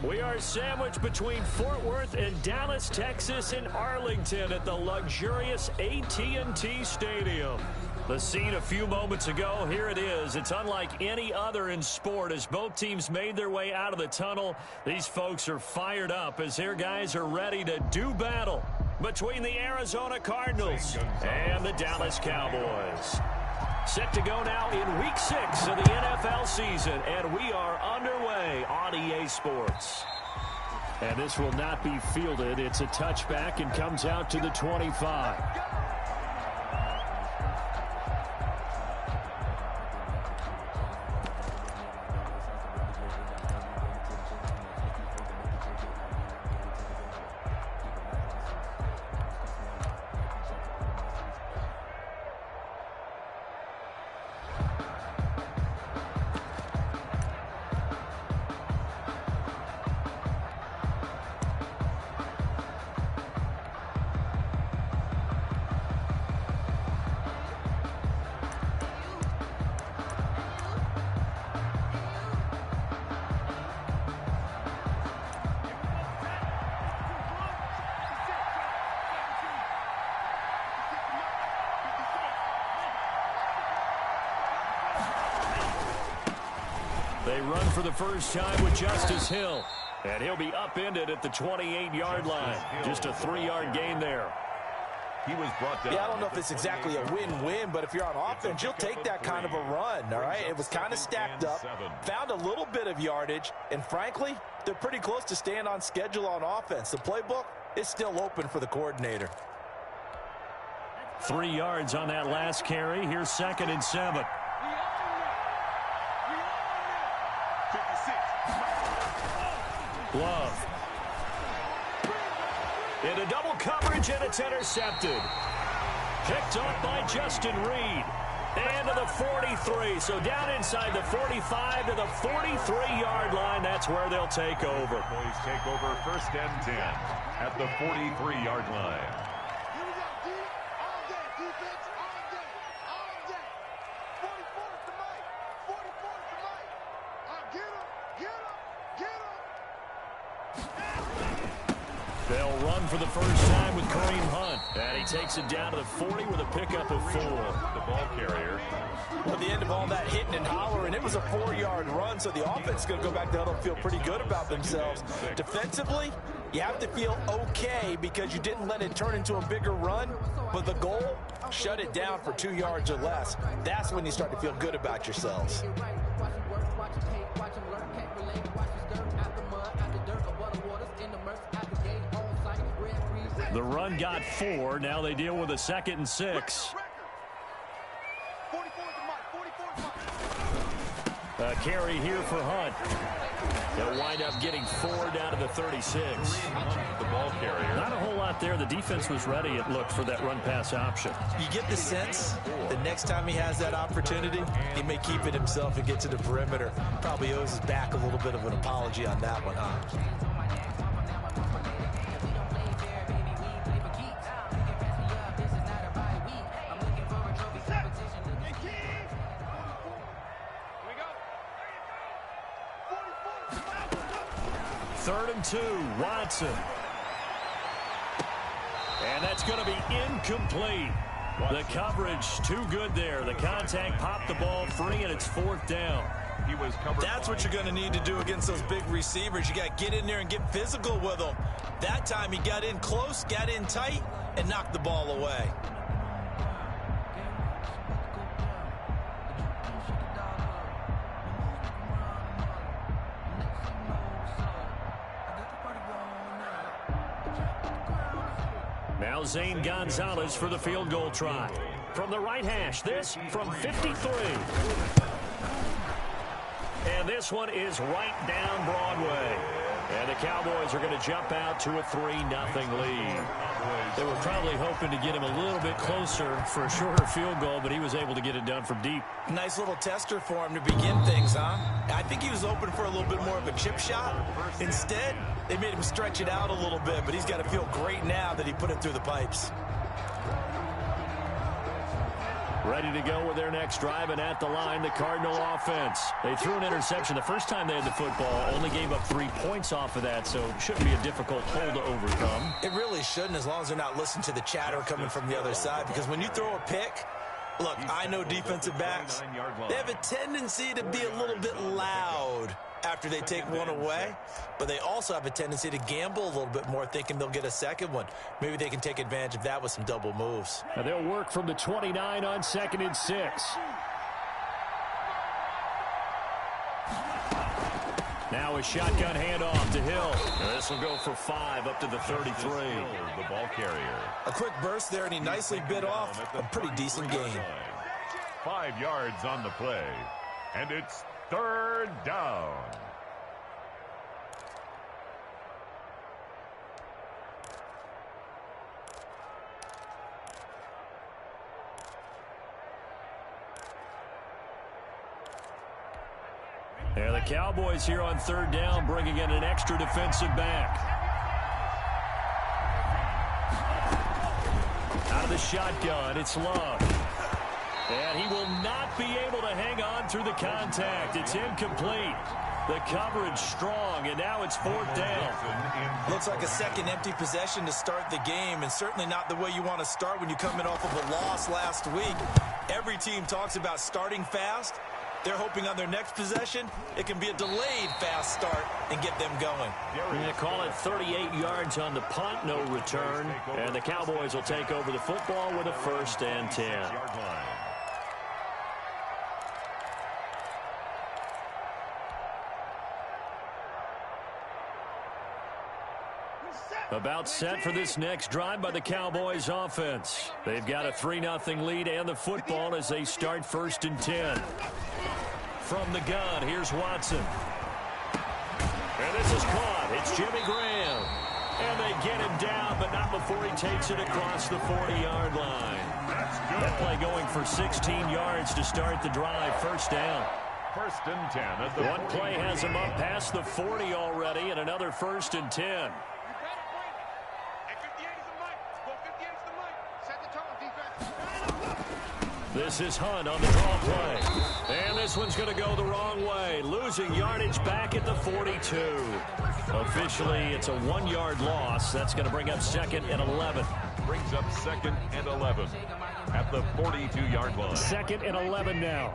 We are sandwiched between Fort Worth and Dallas, Texas, and Arlington at the luxurious AT&T Stadium. The scene a few moments ago, here it is. It's unlike any other in sport as both teams made their way out of the tunnel. These folks are fired up as their guys are ready to do battle between the Arizona Cardinals and the Dallas Cowboys. Set to go now in Week 6 of the NFL season, and we are underway on EA Sports. And this will not be fielded. It's a touchback and comes out to the 25. They run for the first time with Justice Hill. And he'll be upended at the 28-yard line. Just a 3-yard gain there. He was brought down. Yeah, I don't know if it's exactly a win-win, but if you're on offense, you'll take that kind of a run, all right? It was kind of stacked up, found a little bit of yardage, and frankly, they're pretty close to staying on schedule on offense. The playbook is still open for the coordinator. 3 yards on that last carry. Here's 2nd and 7. Love. Into double coverage, and it's intercepted. Picked off by Justin Reed. And to the 43. So down inside the 45 to the 43-yard line. That's where they'll take over. Boys take over 1st and 10 at the 43-yard line. They'll run for the first time with Kareem Hunt. And he takes it down to the 40 with a pickup of 4. The ball carrier. At the end of all that hitting and hollering, it was a 4-yard run, so the offense is going to go back to huddle and feel pretty good about themselves. Defensively, you have to feel okay because you didn't let it turn into a bigger run, but the goal, shut it down for 2 yards or less. That's when you start to feel good about yourselves. The run got 4. Now they deal with a 2nd and 6. A carry here for Hunt. They'll wind up getting 4 down to the 36. The ball carrier. Not a whole lot there. The defense was ready, it looked, for that run-pass option. You get the sense the next time he has that opportunity, he may keep it himself and get to the perimeter. Probably owes his back a little bit of an apology on that one, huh? Third and 2, Watson. And that's going to be incomplete. The coverage too good there. The contact popped the ball free, and it's 4th down. He was covered. That's what you're going to need to do against those big receivers. You got to get in there and get physical with them. That time he got in close, got in tight, and knocked the ball away. Now Zane Gonzalez for the field goal try. From the right hash, this from 53. And this one is right down Broadway. And the Cowboys are going to jump out to a 3-0 lead. They were probably hoping to get him a little bit closer for a shorter field goal, but he was able to get it done from deep. Nice little tester for him to begin things, huh? I think he was open for a little bit more of a chip shot. Instead, they made him stretch it out a little bit, but he's got to feel great now that he put it through the pipes. Ready to go with their next drive, and at the line, the Cardinal offense. They threw an interception the first time they had the football, only gave up 3 points off of that, so it shouldn't be a difficult hole to overcome. It really shouldn't, as long as they're not listening to the chatter coming from the other side, because when you throw a pick, look, I know defensive backs, they have a tendency to be a little bit loud after they take one away, but they also have a tendency to gamble a little bit more, thinking they'll get a second one. Maybe they can take advantage of that with some double moves. Now they'll work from the 29 on 2nd and 6. Now a shotgun handoff to Hill. This will go for 5 up to the 33. The ball carrier. A quick burst there, and he nicely bit off a pretty decent gain. 5 yards on the play, and it's 3rd down. Yeah, the Cowboys here on 3rd down, bringing in an extra defensive back. Out of the shotgun, it's Love. And he will not be able to hang on through the contact. It's incomplete. The coverage strong, and now it's 4th down. Looks like a second empty possession to start the game, and certainly not the way you want to start when you come in off of a loss last week. Every team talks about starting fast. They're hoping on their next possession, it can be a delayed fast start and get them going. We're going to call it 38 yards on the punt, no return. And the Cowboys will take over the football with a 1st and 10. About set for this next drive by the Cowboys offense. They've got a 3-0 lead and the football as they start 1st and 10. From the gun, here's Watson. And this is caught. It's Jimmy Graham. And they get him down, but not before he takes it across the 40-yard line. That play going for 16 yards to start the drive. 1st down. 1st and 10. At the One play has him up past the 40 already, and another 1st and 10. This is Hunt on the draw play. And this one's going to go the wrong way. Losing yardage back at the 42. Officially, it's a 1-yard loss. That's going to bring up 2nd and 11. Brings up 2nd and 11 at the 42-yard line. 2nd and 11 now. I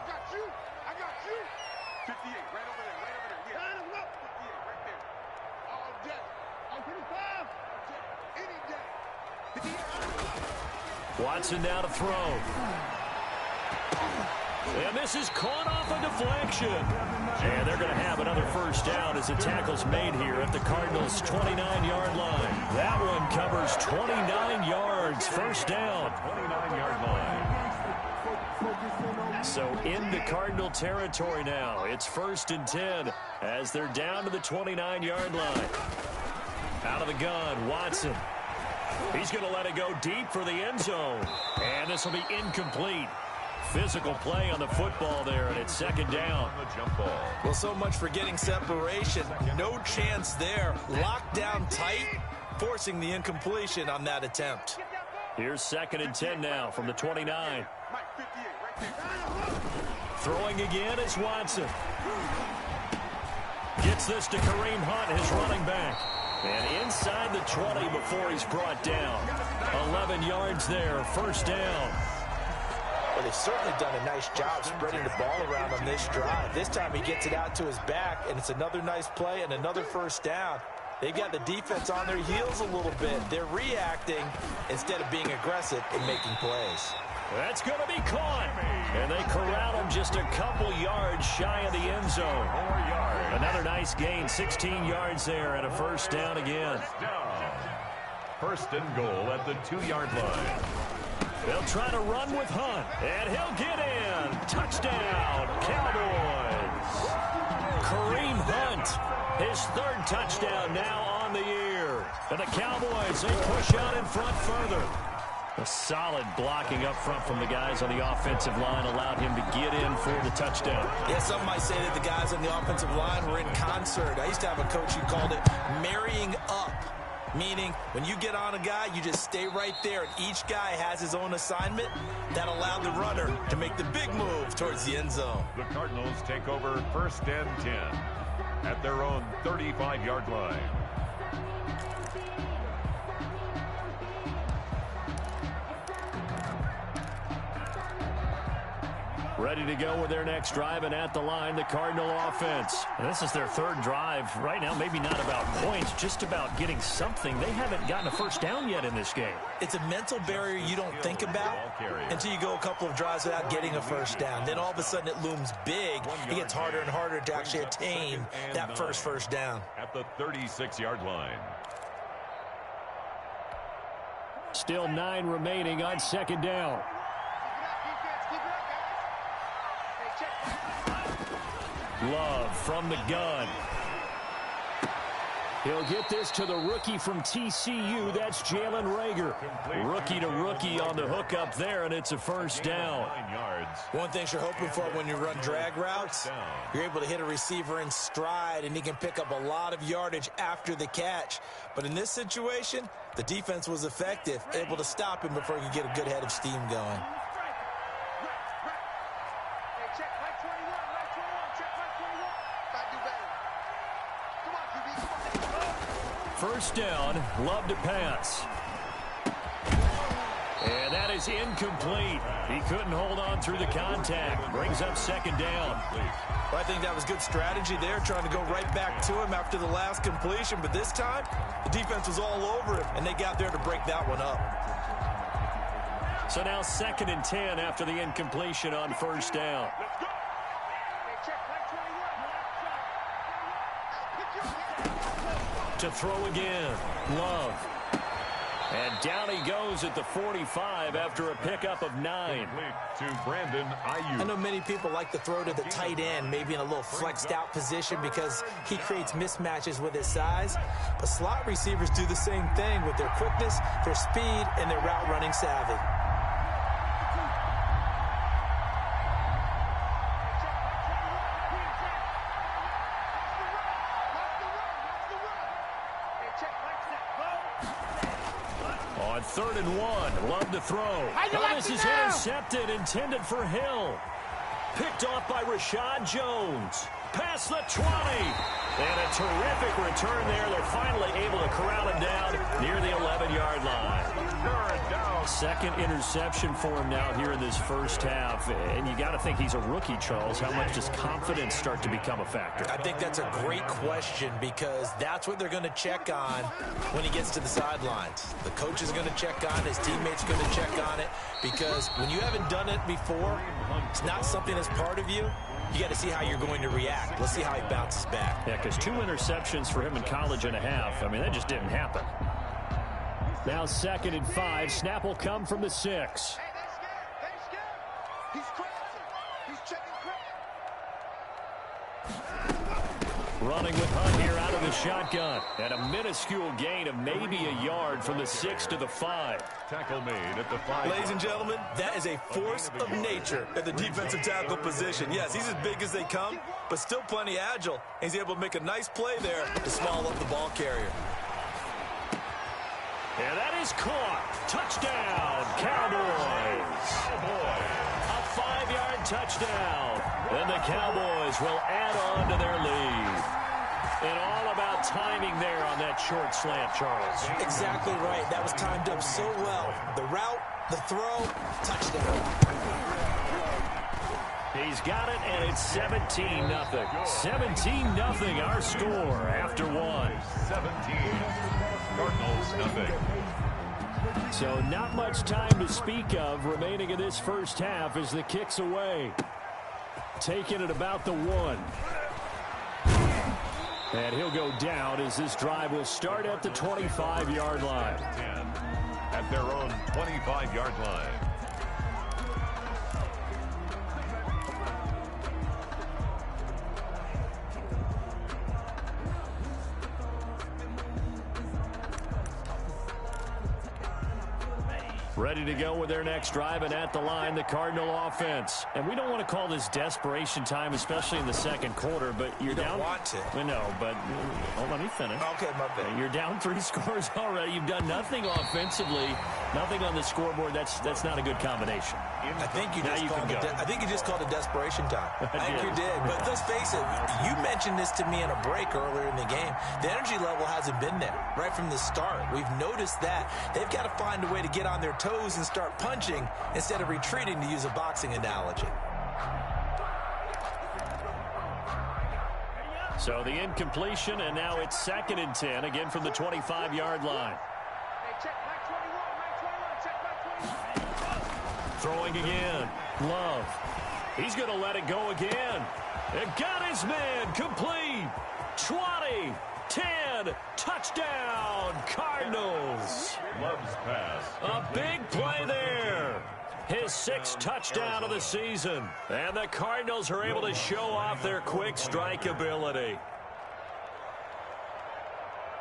got you. 58, right over there, Yeah. Line him up. 58, right there. All day. On 55. Any day. 58. Watson now to throw. And this is caught off a deflection. And they're going to have another 1st down as the tackle's made here at the Cardinals' 29-yard line. That one covers 29 yards. 1st down. 29-yard line. So into Cardinal territory now. It's 1st and 10 as they're down to the 29-yard line. Out of the gun, Watson. He's going to let it go deep for the end zone. And this will be incomplete. Physical play on the football there, and it's 2nd down. The jump ball. Well, so much for getting separation. No chance there. Locked down tight, forcing the incompletion on that attempt. Here's 2nd and 10 now from the 29. Throwing again is Watson. Gets this to Kareem Hunt, his running back. And inside the 20 before he's brought down. 11 yards there, 1st down. Well, they've certainly done a nice job spreading the ball around on this drive. This time he gets it out to his back, and it's another nice play and another 1st down. They've got the defense on their heels a little bit. They're reacting instead of being aggressive and making plays. That's going to be caught. And they corral him just a couple yards shy of the end zone. 4 yards. Another nice gain, 16 yards there, and a 1st down again. 1st and goal at the 2-yard line. They'll try to run with Hunt, and he'll get in. Touchdown, Cowboys. Kareem Hunt, his 3rd touchdown now on the year. And the Cowboys, they push out in front further. A solid blocking up front from the guys on the offensive line allowed him to get in for the touchdown. Yeah, some might say that the guys on the offensive line were in concert. I used to have a coach who called it marrying up. Meaning, when you get on a guy, you just stay right there, and each guy has his own assignment. That allowed the runner to make the big move towards the end zone. The Cardinals take over 1st and 10 at their own 35-yard line. Ready to go with their next drive, and at the line, the Cardinal offense. And this is their 3rd drive. Right now, maybe not about points, just about getting something. They haven't gotten a first down yet in this game. It's a mental barrier you don't think about until you go a couple of drives without getting a first down. Then all of a sudden it looms big. It gets harder and harder to actually attain that first down. At the 36-yard line. Still 9 remaining on 2nd down. Love from the gun. He'll get this to the rookie from TCU. That's Jalen Reagor. Rookie to rookie on the hook up there, and it's a first down. One thing you're hoping for when you run drag routes, you're able to hit a receiver in stride, and he can pick up a lot of yardage after the catch. But in this situation, the defense was effective, able to stop him before he could get a good head of steam going. First down, Love to pass. And that is incomplete. He couldn't hold on through the contact. Brings up 2nd down. Well, I think that was good strategy there, trying to go right back to him after the last completion. But this time, the defense was all over him, and they got there to break that one up. So now 2nd and 10 after the incompletion on first down. To throw again, Love. And down he goes at the 45 after a pickup of 9. To Brandon Aiyuk. I know many people like to throw to the tight end, maybe in a little flexed out position because he creates mismatches with his size. But slot receivers do the same thing with their quickness, their speed, and their route running savvy. On 3rd and 1, Love to throw. Oh, this is intercepted, intended for Hill. Picked off by Rashad Jones. Past the 20. And a terrific return there. They're finally able to corral him down near the 11-yard line. 3rd down. 2nd interception for him now here in this first half. And you got to think he's a rookie, Charles. How much does confidence start to become a factor? I think that's a great question because that's what they're going to check on when he gets to the sidelines. The coach is going to check on it. His teammates are going to check on it because when you haven't done it before, it's not something that's part of you. You got to see how you're going to react. Let's see how he bounces back. Yeah, because 2 interceptions for him in college and a half. I mean, that just didn't happen. Now 2nd and 5. Snap will come from the 6. Hey, they're scared. He's crazy. He's checking crazy. Running with Hunt here out of the shotgun. And a minuscule gain of maybe a yard from the 6 to the 5. Tackle made at the 5. Ladies and gentlemen, that is a force of nature at the defensive tackle position. Yes, he's as big as they come, but still plenty agile. He's able to make a nice play there to swallow up the ball carrier. And that is caught. Touchdown, Cowboys. A 5-yard touchdown. And the Cowboys will add on to their lead. And all about timing there on that short slant, Charles. Exactly right. That was timed up so well. The route, the throw, touchdown. He's got it, and it's 17-0. 17-0, our score after 1. 17. Cardinals, nothing. So not much time to speak of remaining in this first half as the kick's away. Taking it about the 1. And he'll go down as this drive will start at the 25-yard line. 10 at their own 25-yard line. Ready to go with their next drive, and at the line, the Cardinal offense. And we don't want to call this desperation time, especially in the second quarter, but you're down. You don't want to. We know, but let me finish. Okay, my bad. You're down 3 scores already. You've done nothing offensively, nothing on the scoreboard. That's not a good combination. I think you just called it desperation time. I think you did. But let's face it, you mentioned this to me in a break earlier in the game. The energy level hasn't been there right from the start. We've noticed that. They've got to find a way to get on their toes and start punching instead of retreating, to use a boxing analogy. So the incompletion, and now it's 2nd and 10, again from the 25-yard line. Throwing again. Love. He's going to let it go again. It got his man. Complete. 20. 10. Touchdown. Cardinals. Love's pass. A big play there. His 6th touchdown of the season. And the Cardinals are able to show off their quick strike ability.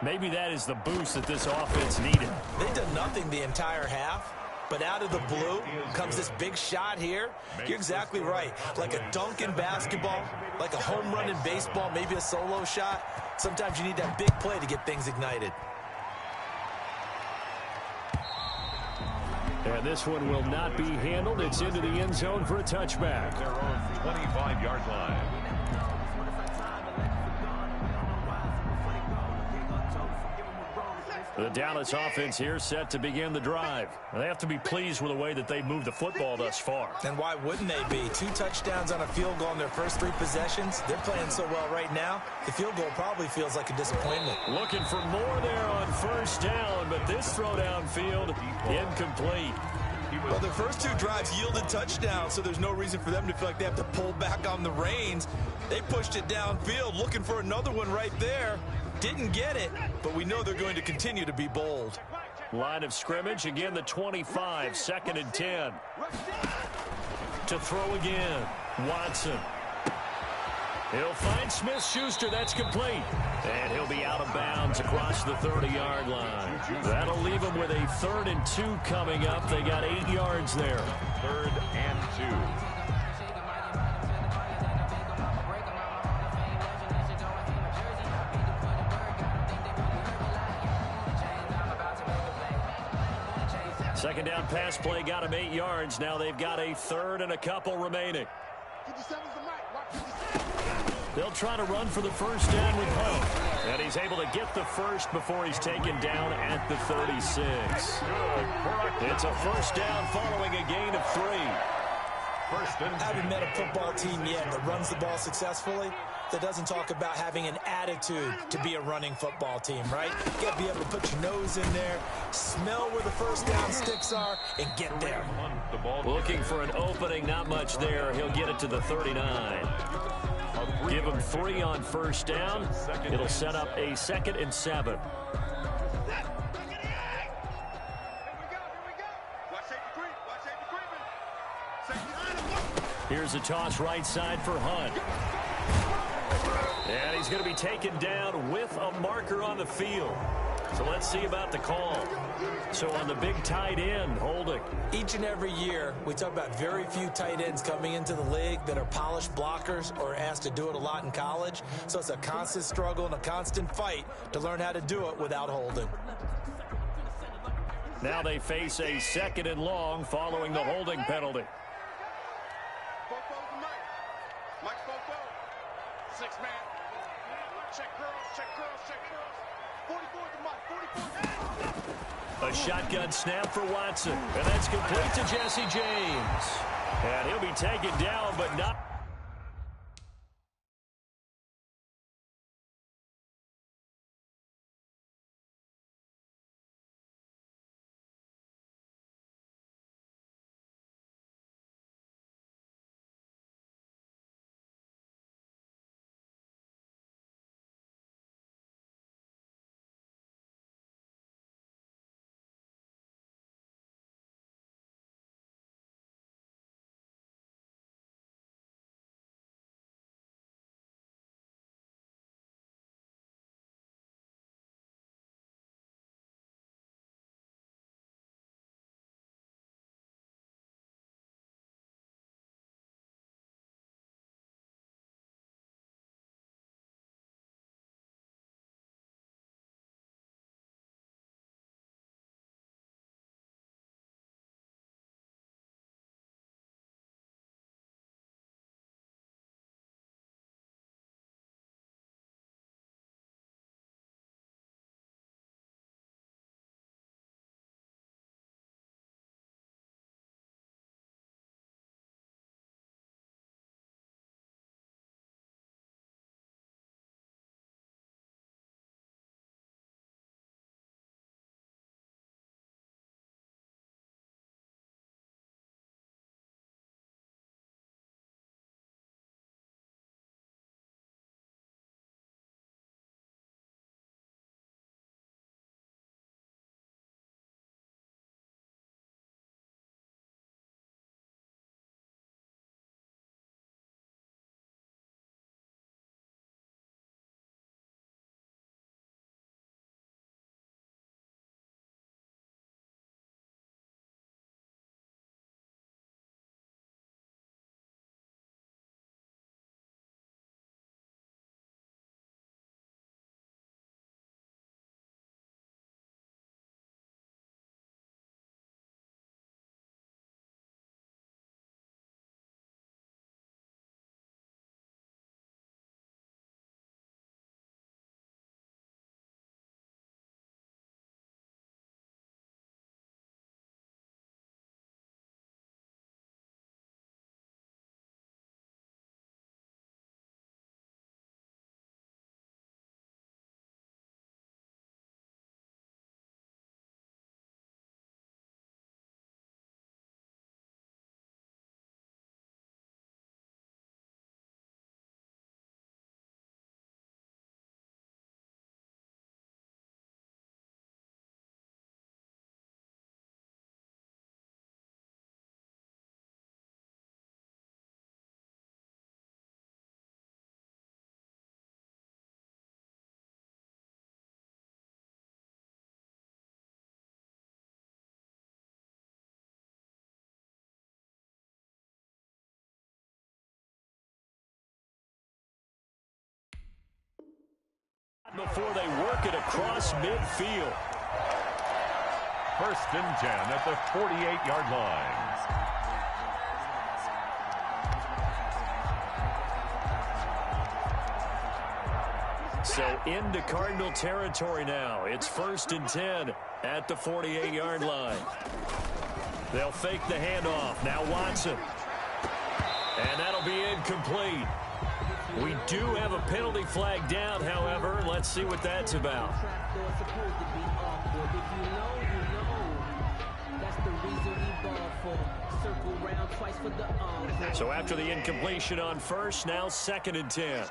Maybe that is the boost that this offense needed. They've done nothing the entire half. But out of the blue comes this big shot here. You're exactly right. Like a dunk in basketball, like a home run in baseball, maybe a solo shot. Sometimes you need that big play to get things ignited. And this one will not be handled. It's into the end zone for a touchback. Their own 25-yard line. The Dallas offense here set to begin the drive. They have to be pleased with the way that they've moved the football thus far. And why wouldn't they be? 2 touchdowns on a field goal in their first 3 possessions. They're playing so well right now, the field goal probably feels like a disappointment. Looking for more there on 1st down, but this throw downfield incomplete. Well, their first 2 drives yielded touchdowns, so there's no reason for them to feel like they have to pull back on the reins. They pushed it downfield, looking for another one right there. Didn't get it, but we know they're going to continue to be bold. Line of scrimmage, again the 25, 2nd and 10. To throw again, Watson. He'll find Smith-Schuster, that's complete. And he'll be out of bounds across the 30-yard line. That'll leave him with a 3rd and 2 coming up. They got 8 yards there. 3rd and 2. Second down pass play got him 8 yards. Now they've got a 3rd and a couple remaining. They'll try to run for the 1st down with Hunt. And he's able to get the 1st before he's taken down at the 36. It's a 1st down following a gain of 3. I haven't met a football team yet that runs the ball successfully that doesn't talk about having an attitude to be a running football team, right? You got to be able to put your nose in there, smell where the 1st down sticks are, and get there. Looking for an opening, not much there. He'll get it to the 39. Give him 3 on 1st down. It'll set up a 2nd and 7. Here's a toss right side for Hunt. And he's going to be taken down with a marker on the field. So let's see about the call. So on the big tight end, holding. Each and every year, we talk about very few tight ends coming into the league that are polished blockers or asked to do it a lot in college. So it's a constant struggle and a constant fight to learn how to do it without holding. Now they face a 2nd and long following the holding penalty. Mike Fofo. 6-man. Check girls, check girls, check girls. 44 to Mike, 44. A shotgun snap for Watson. And that's complete to Jesse James. And he'll be taken down, but not... Before they work it across midfield. 1st and 10 at the 48-yard line. So into Cardinal territory now. It's 1st and 10 at the 48-yard line. They'll fake the handoff. Now Watson. And that'll be incomplete. We do have a penalty flag down, however. Let's see what that's about. So after the incompletion on first, now 2nd and 10.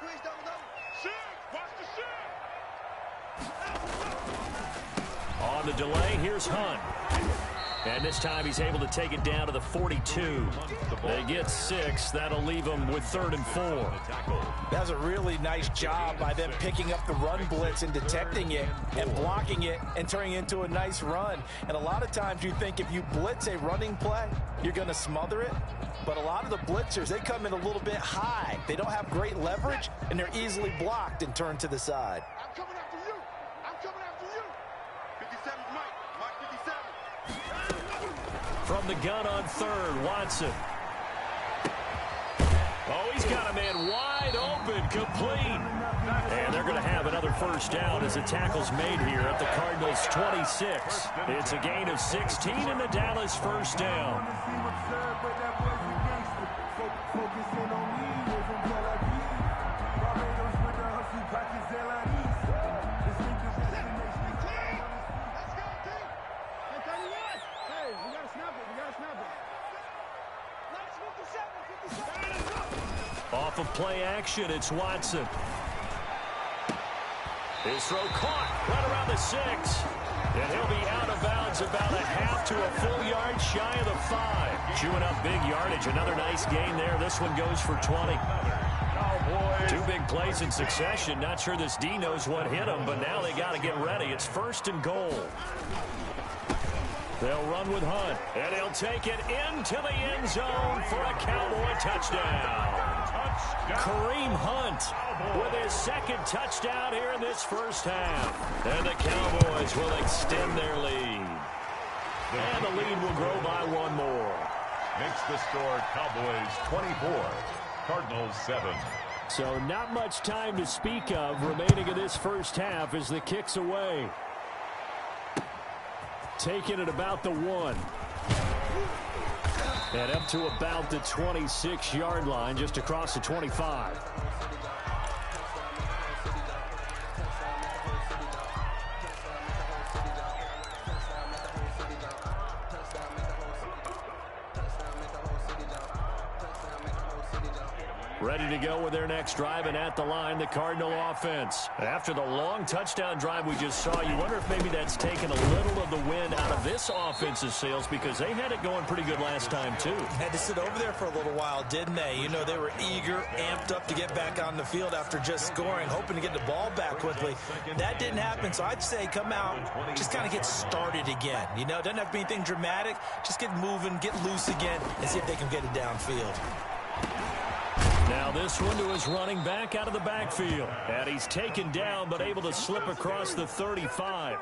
On the delay, here's Hunt. And this time he's able to take it down to the 42. They get 6. That'll leave them with 3rd and 4. That was a really nice job by them picking up the run blitz and detecting it and blocking it and turning it into a nice run. And a lot of times you think if you blitz a running play, you're going to smother it. But a lot of the blitzers, they come in a little bit high. They don't have great leverage, and they're easily blocked and turned to the side. I'm coming after you. I'm coming after you. 57 Mike. Mike 57. From the gun on 3rd, Watson. Oh, he's got a man wide open, complete. And they're going to have another 1st down as the tackle's made here at the Cardinals' 26. It's a gain of 16 and the Dallas 1st down. Off of play action, it's Watson. His throw caught right around the 6. And he'll be out of bounds about a half to a full yard shy of the 5. Chewing up big yardage. Another nice gain there. This one goes for 20. Two big plays in succession. Not sure this D knows what hit him, but now they got to get ready. It's 1st and goal. They'll run with Hunt, and he'll take it into the end zone for a Cowboy touchdown. Kareem Hunt with his 2nd touchdown here in this 1st half. And the Cowboys will extend their lead. And the lead will grow by 1 more. Makes the score Cowboys 24, Cardinals 7. So not much time to speak of remaining in this 1st half as the kick's away. Taking it about the 1. And up to about the 26-yard line, just across the 25. Ready to go with their next drive, and at the line, the Cardinal offense. After the long touchdown drive we just saw, you wonder if maybe that's taken a little of the wind out of this offense's sails, because they had it going pretty good last time, too. Had to sit over there for a little while, didn't they? You know, they were eager, amped up to get back on the field after just scoring, hoping to get the ball back quickly. That didn't happen, so I'd say come out, just kind of get started again. You know, it doesn't have to be anything dramatic. Just get moving, get loose again, and see if they can get it downfield. Now this one to his running back out of the backfield. And he's taken down but able to slip across the 35.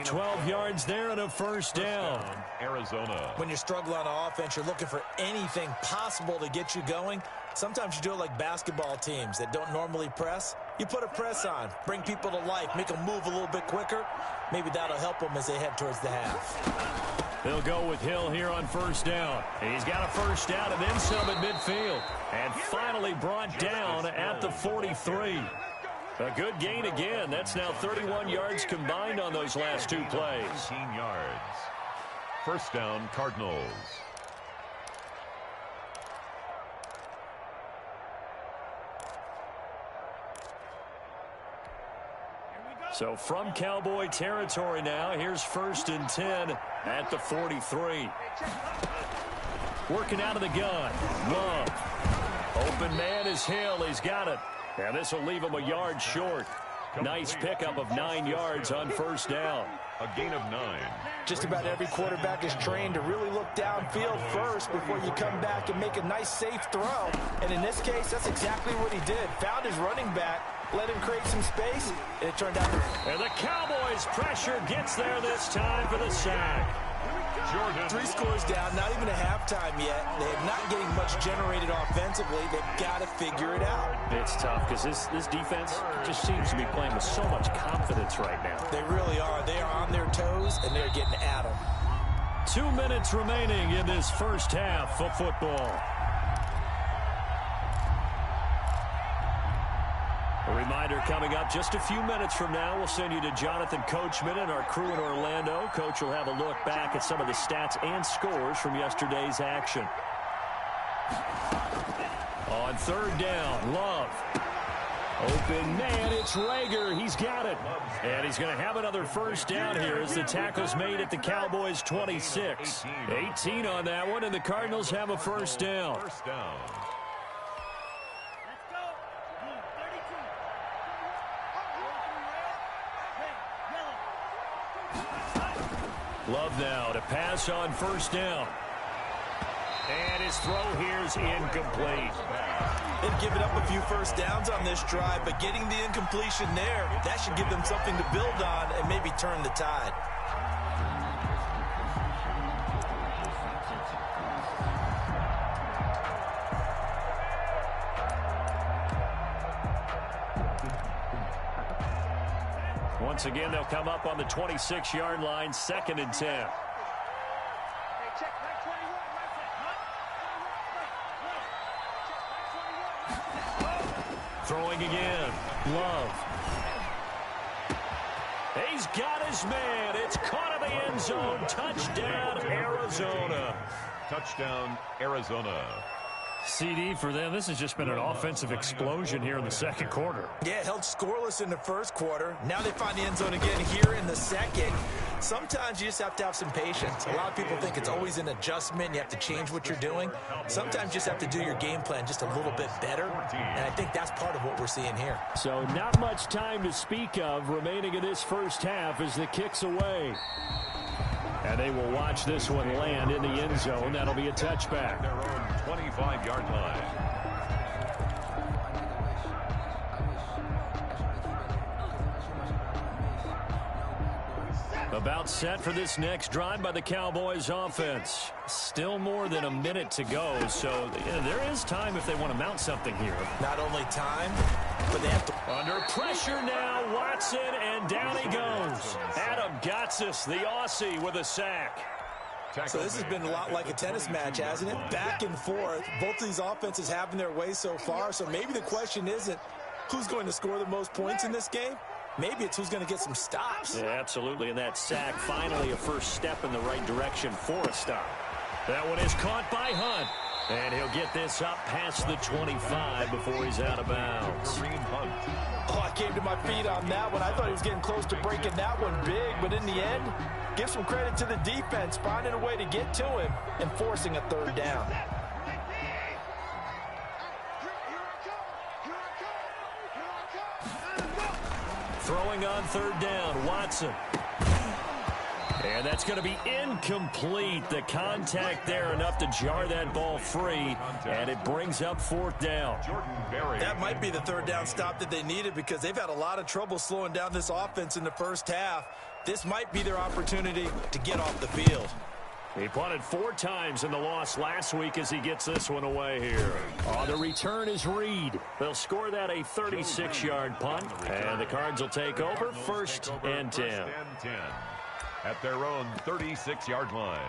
12 yards there and a 1st down. Arizona. When you're struggling on offense, you're looking for anything possible to get you going. Sometimes you do it like basketball teams that don't normally press. You put a press on, bring people to life, make them move a little bit quicker. Maybe that'll help them as they head towards the half. They'll go with Hill here on 1st down. He's got a 1st down and then some at midfield. And finally brought down at the 43. A good gain again. That's now 31 yards combined on those last 2 plays. 18 yards. 1st down, Cardinals. So from Cowboy territory now, here's 1st and 10 at the 43. Working out of the gun. Love. Open man is Hill. He's got it. And this will leave him a yard short. Nice pickup of 9 yards on 1st down. A gain of 9. Just about every quarterback is trained to really look downfield first before you come back and make a nice, safe throw. And in this case, that's exactly what he did. Found his running back, let him create some space, and it turned out. And the Cowboys' pressure gets there this time for the sack. Jordan. 3 scores down, not even a halftime yet. They're not getting much generated offensively. They've got to figure it out. It's tough because this defense just seems to be playing with so much confidence right now. They really are. They are on their toes, and they're getting at them. 2 minutes remaining in this first half of football. A reminder coming up just a few minutes from now, we'll send you to Jonathan Coachman and our crew in Orlando. Coach will have a look back at some of the stats and scores from yesterday's action. On third down, Love. Open man, it's Rager. He's got it. And he's going to have another first down here as the tackle's made at the Cowboys' 26. 18 on that one, and the Cardinals have a first down. First down. Love now to pass on first down. And his throw here is incomplete. They've given up a few first downs on this drive, but getting the incompletion there, that should give them something to build on and maybe turn the tide. Once again, they'll come up on the 26-yard line, 2nd and 10. Throwing again. Love. He's got his man. It's caught in the end zone. Touchdown, Arizona. Touchdown, Arizona. CD for them. This has just been an offensive explosion here in the second quarter. Yeah, held scoreless in the first quarter. Now they find the end zone again here in the second. Sometimes you just have to have some patience. A lot of people think it's always an adjustment. You have to change what you're doing. Sometimes you just have to do your game plan just a little bit better. And I think that's part of what we're seeing here. So not much time to speak of remaining in this first half as the kick's away. And they will watch this one land in the end zone. That'll be a touchback. Their own 25-yard line. About set for this next drive by the Cowboys offense. Still more than a minute to go, so there is time if they want to mount something here. Not only time, but they have to. Under pressure now, Watson, and down he goes. Adam Gotsis, the Aussie, with a sack. So this has been a lot like a tennis match, hasn't it? Back and forth. Both of these offenses having their way so far, so maybe the question isn't who's going to score the most points in this game. Maybe it's who's going to get some stops. Yeah, absolutely, and that sack finally a first step in the right direction for a stop. That one is caught by Hunt, and he'll get this up past the 25 before he's out of bounds. Kareem Hunt. Oh, I came to my feet on that one. I thought he was getting close to breaking that one big, but in the end, give some credit to the defense, finding a way to get to him and forcing a third down. Throwing on third down, Watson. And that's going to be incomplete. The contact there enough to jar that ball free, and it brings up fourth down. Jordan Berry. That might be the third down stop that they needed because they've had a lot of trouble slowing down this offense in the first half. This might be their opportunity to get off the field. He punted 4 times in the loss last week as he gets this one away here. On the return is Reed. They'll score that a 36-yard punt, and the Cards will take over 1st and 10. At their own 36-yard line.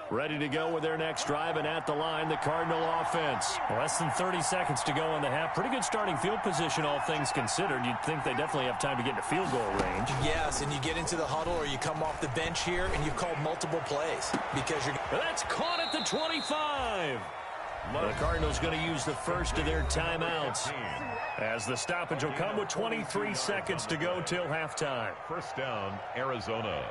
Ready to go with their next drive, and at the line, the Cardinal offense. Less than 30 seconds to go in the half. Pretty good starting field position, all things considered. You'd think they definitely have time to get into field goal range. Yes, and you get into the huddle or you come off the bench here and you've called multiple plays because you're. That's caught at the 25. The Cardinals going to use the first of their timeouts as the stoppage will come with 23 seconds to go till halftime. First down, Arizona.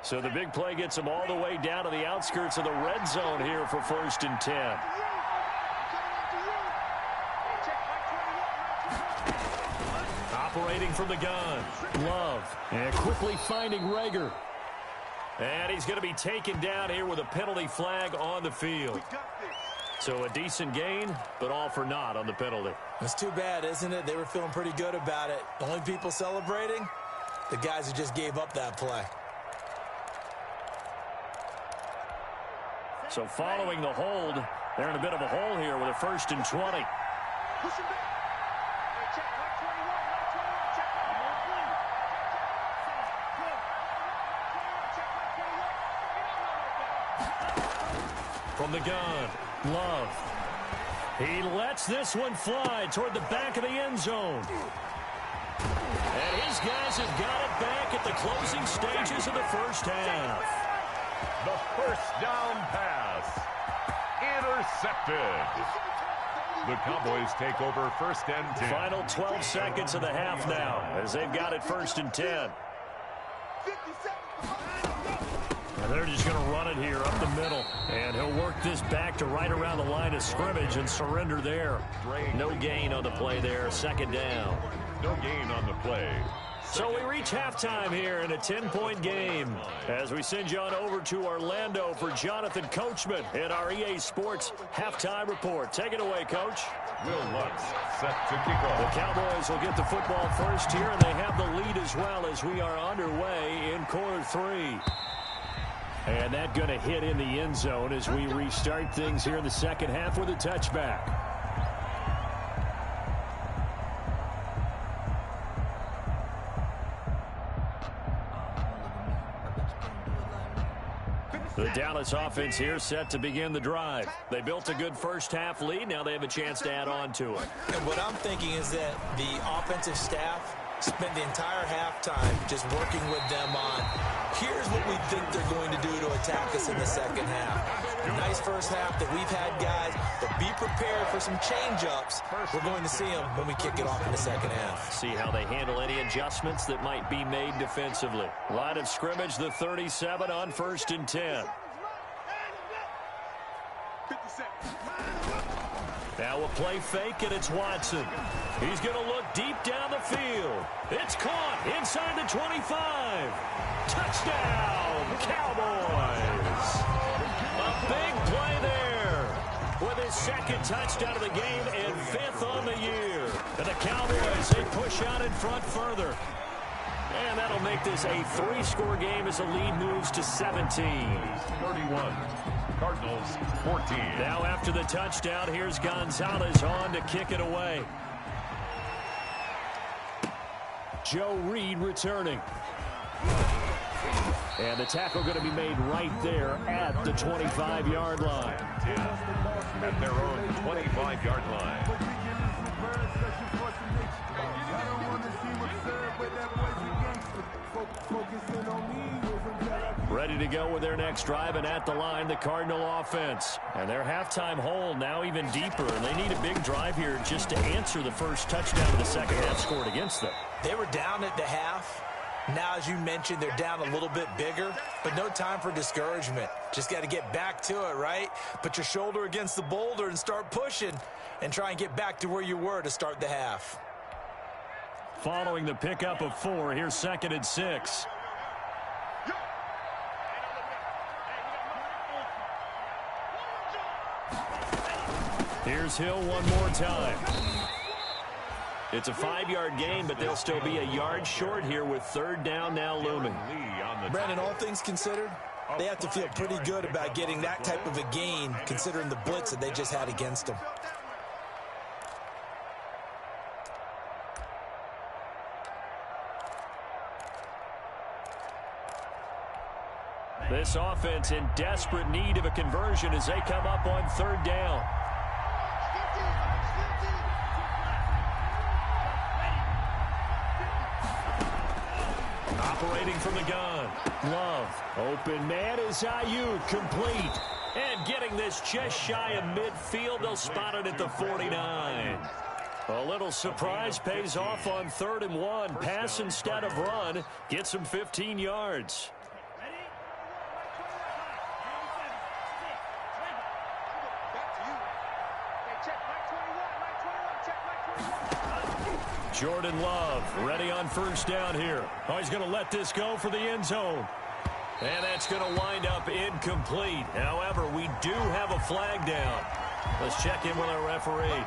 So the big play gets them all the way down to the outskirts of the red zone here for 1st and 10. Operating from the gun, Love, and quickly finding Rager. And he's going to be taken down here with a penalty flag on the field. So a decent gain, but all for naught on the penalty. It's too bad, isn't it? They were feeling pretty good about it. The only people celebrating, the guys who just gave up that play. So following the hold, they're in a bit of a hole here with a 1st and 20. From the gun, Love. He lets this one fly toward the back of the end zone. And his guys have got it back at the closing stages of the first half. The first down pass. Intercepted. The Cowboys take over 1st and 10. Final 12 seconds of the half now as they've got it 1st and 10. And they're just going to run it here up the middle. And he'll work this back to right around the line of scrimmage and surrender there. No gain on the play there. 2nd down. No gain on the play. So we reach halftime here in a 10-point game as we send you on over to Orlando for Jonathan Coachman in our EA Sports Halftime Report. Take it away, Coach. Will Lutz set to kick off. The Cowboys will get the football first here, and they have the lead as well as we are underway in quarter 3. And that going to hit in the end zone as we restart things here in the second half with a touchback. The Dallas offense here set to begin the drive. They built a good first half lead. Now they have a chance to add on to it. And what I'm thinking is that the offensive staff spent the entire halftime just working with them on, here's what we think they're going to do to attack us in the second half. Nice first half that we've had, guys, but be prepared for some change-ups. We're going to see them when we kick it off in the second half. See how they handle any adjustments that might be made defensively. Line of scrimmage, the 37 on 1st and 10. Now a play fake, and it's Watson. He's going to look deep down the field. It's caught inside the 25. Touchdown, Cowboys. A big play there with his 2nd touchdown of the game and 5th on the year. And the Cowboys, they push out in front further. And that'll make this a 3-score game as the lead moves to 17. 31. Cardinals 14. Now after the touchdown, here's Gonzalez on to kick it away. Joe Reed returning. And the tackle going to be made right there at the 25-yard line. 10 at their own 25-yard line. Ready to go with their next drive, and at the line, the Cardinal offense. And their halftime hole now even deeper, and they need a big drive here just to answer the first touchdown of the second half scored against them. They were down at the half. Now, as you mentioned, they're down a little bit bigger, but no time for discouragement. Just got to get back to it, right? Put your shoulder against the boulder and start pushing and try and get back to where you were to start the half. Following the pickup of 4, here's 2nd and 6. Here's Hill one more time. It's a 5-yard gain, but they'll still be a yard short here with 3rd down now looming. Brandon, all things considered, they have to feel pretty good about getting that type of a gain considering the blitz that they just had against them. This offense in desperate need of a conversion as they come up on 3rd down. Operating from the gun. Love. Open man is Ayuk. Complete. And getting this just shy of midfield. They'll spot it at the 49. A little surprise pays off on 3rd and 1. Pass instead of run. Gets him 15 yards. Jordan Love ready on first down here. Oh, he's going to let this go for the end zone. And that's going to wind up incomplete. However, we do have a flag down. Let's check in with our referee.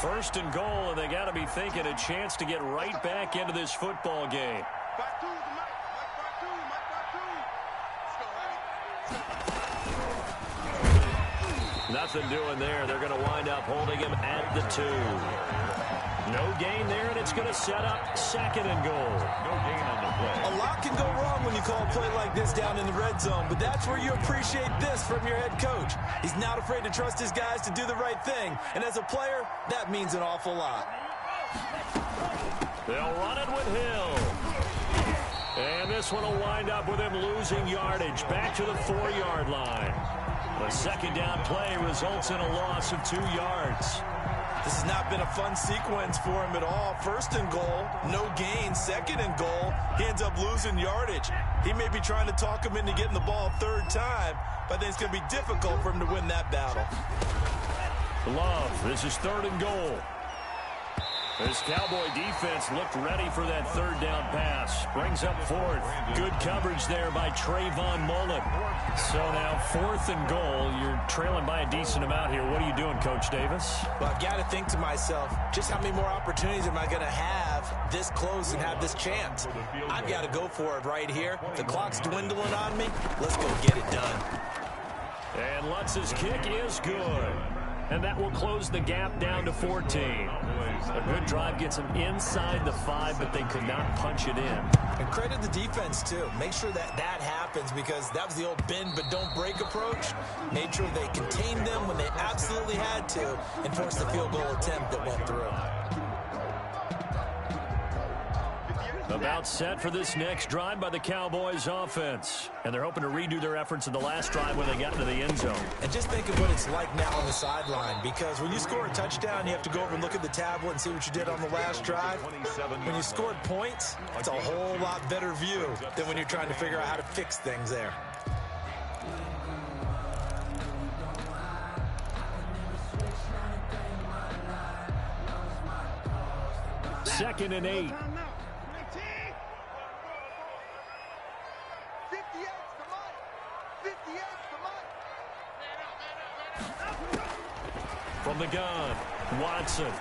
First and goal, and they got to be thinking a chance to get right back into this football game. Nothing doing there. They're going to wind up holding him at the 2. No gain there, and it's going to set up second and goal. No gain on the play. A lot can go wrong when you call a play like this down in the red zone, but that's where you appreciate this from your head coach. He's not afraid to trust his guys to do the right thing, and as a player, that means an awful lot. They'll run it with Hill. And this one will wind up with him losing yardage back to the 4-yard line. The second down play results in a loss of 2 yards. This has not been a fun sequence for him at all. First and goal, no gain. Second and goal, he ends up losing yardage. He may be trying to talk him into getting the ball a third time, but I think it's going to be difficult for him to win that battle. Love, this is third and goal. This Cowboy defense looked ready for that third down pass. Brings up fourth. Good coverage there by Trayvon Mullen. So now fourth and goal. You're trailing by a decent amount here. What are you doing, Coach Davis? Well, I've got to think to myself, just how many more opportunities am I going to have this close and have this chance? I've got to go for it right here. The clock's dwindling on me. Let's go get it done. And Lutz's kick is good. And that will close the gap down to 14. A good drive gets them inside the 5, but they could not punch it in. And credit the defense, too. Make sure that happens, because that was the old bend but don't break approach. Made sure they contained them when they absolutely had to and forced the field goal attempt that went through. About set for this next drive by the Cowboys offense. And they're hoping to redo their efforts in the last drive when they got into the end zone. And just think of what it's like now on the sideline, because when you score a touchdown, you have to go over and look at the tablet and see what you did on the last drive. When you scored points, it's a whole lot better view than when you're trying to figure out how to fix things there. Second and 8. From the gun, Watson.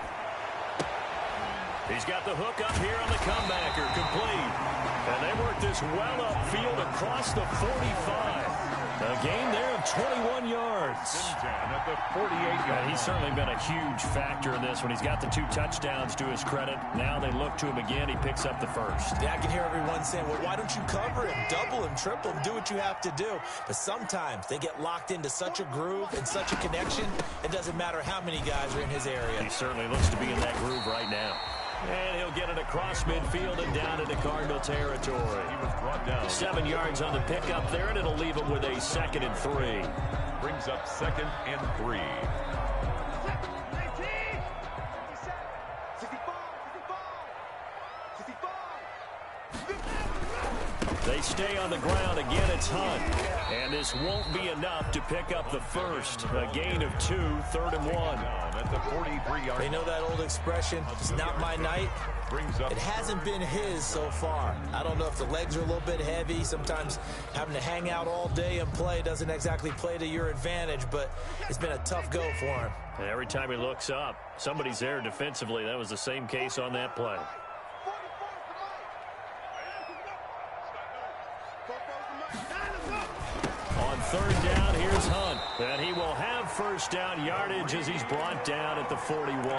He's got the hook up here on the comebacker, complete. And they work this well upfield across the 45. A gain there of 21 yards. At the 48-yard. He's certainly been a huge factor in this when he's got the 2 touchdowns to his credit. Now they look to him again. He picks up the first. Yeah, I can hear everyone saying, well, why don't you cover him, double him, triple him, do what you have to do. But sometimes they get locked into such a groove and such a connection, it doesn't matter how many guys are in his area. He certainly looks to be in that groove right now. And he'll get it across midfield and down into Cardinal territory. He was brought down. 7 yards on the pickup there, and it'll leave him with a 2nd and 3. Brings up 2nd and 3. They stay on the ground. Again, it's Hunt. And this won't be enough to pick up the first. A gain of 2, 3rd and 1. At the 43-yard. They know that old expression, it's not my night. It hasn't been his so far. I don't know if the legs are a little bit heavy. Sometimes having to hang out all day and play doesn't exactly play to your advantage, but it's been a tough go for him. And every time he looks up, somebody's there defensively. That was the same case on that play. On 3rd down, here's Hunt. And he will have first down yardage as he's brought down at the 41. 2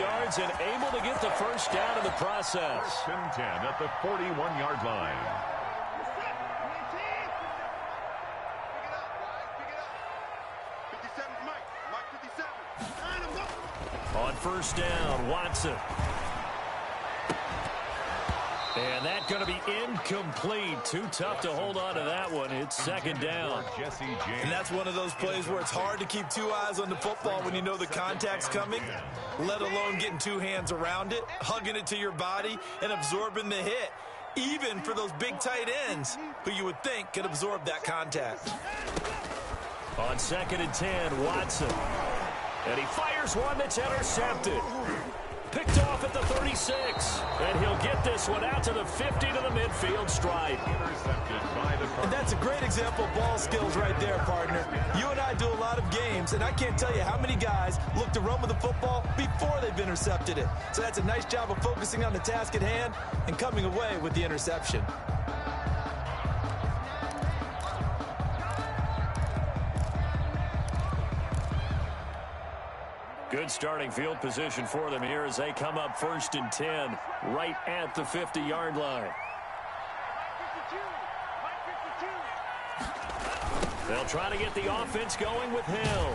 yards and able to get the first down in the process. 1st and 10 at the 41-yard line. On 1st down, Watson. And that's going to be incomplete. Too tough to hold on to that one. It's 2nd down. Jesse James. And that's one of those plays where it's hard to keep 2 eyes on the football when you know the contact's coming, let alone getting 2 hands around it, hugging it to your body, and absorbing the hit. even for those big tight ends who you would think could absorb that contact. On 2nd and 10, Watson. And he fires one that's intercepted. Picked off at the 36. And he'll get this one out to the 50 to the midfield stripe. And that's a great example of ball skills right there, partner. You and I do a lot of games, and I can't tell you how many guys look to run with the football before they've intercepted it. So that's a nice job of focusing on the task at hand and coming away with the interception. Good starting field position for them here as they come up 1st and 10 right at the 50-yard line. They'll try to get the offense going with Hill.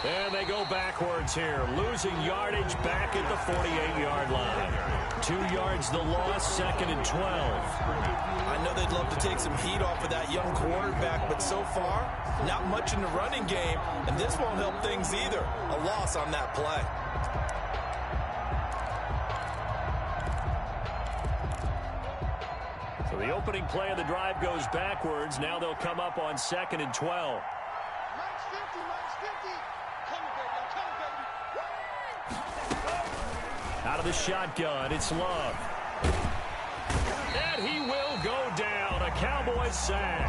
And they go backwards here, losing yardage back at the 48-yard line. 2 yards the loss, 2nd and 12. I know they'd love to take some heat off of that young quarterback, but so far, not much in the running game, and this won't help things either. A loss on that play. So the opening play of the drive goes backwards. Now they'll come up on 2nd and 12. Out of the shotgun, it's Love. And he will go down. A Cowboys sack.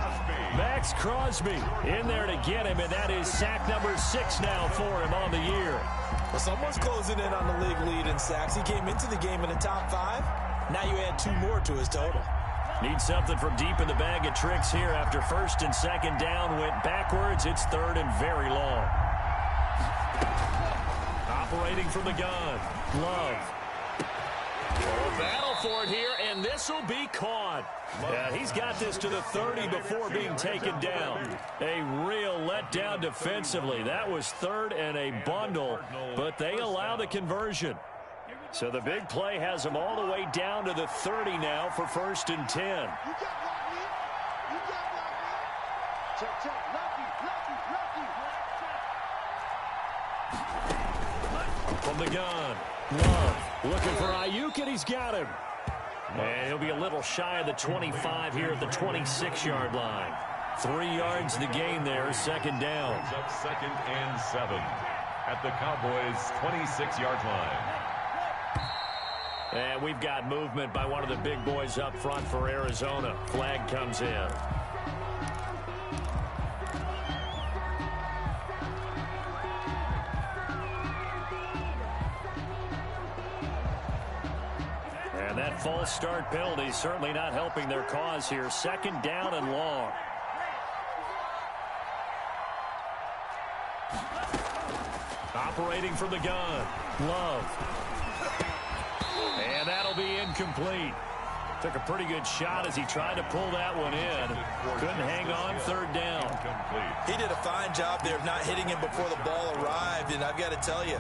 Max Crosby in there to get him, and that is sack number 6 now for him on the year. Well, someone's closing in on the league lead in sacks. He came into the game in the top 5. Now you add 2 more to his total. Need something from deep in the bag of tricks here after 1st and 2nd down. Went backwards. It's 3rd and very long. Operating from the gun. Love. A battle for it here, and this will be caught. Yeah, he's got this to the 30 before being taken down. A real letdown defensively. That was 3rd and a bundle, but they allow the conversion. So the big play has them all the way down to the 30 now for 1st and 10. From the gun, Love looking for Ayuk, and he's got him. And he'll be a little shy of the 25 here at the 26-yard line. 3 yards the gain there, 2nd down. Up 2nd and 7 at the Cowboys' 26-yard line. And we've got movement by one of the big boys up front for Arizona. Flag comes in. And that false start penalty certainly not helping their cause here. 2nd down and long. Operating from the gun. Love. And that'll be incomplete. Took a pretty good shot as he tried to pull that one in. Couldn't hang on, 3rd down. He did a fine job there of not hitting him before the ball arrived, and I've got to tell you,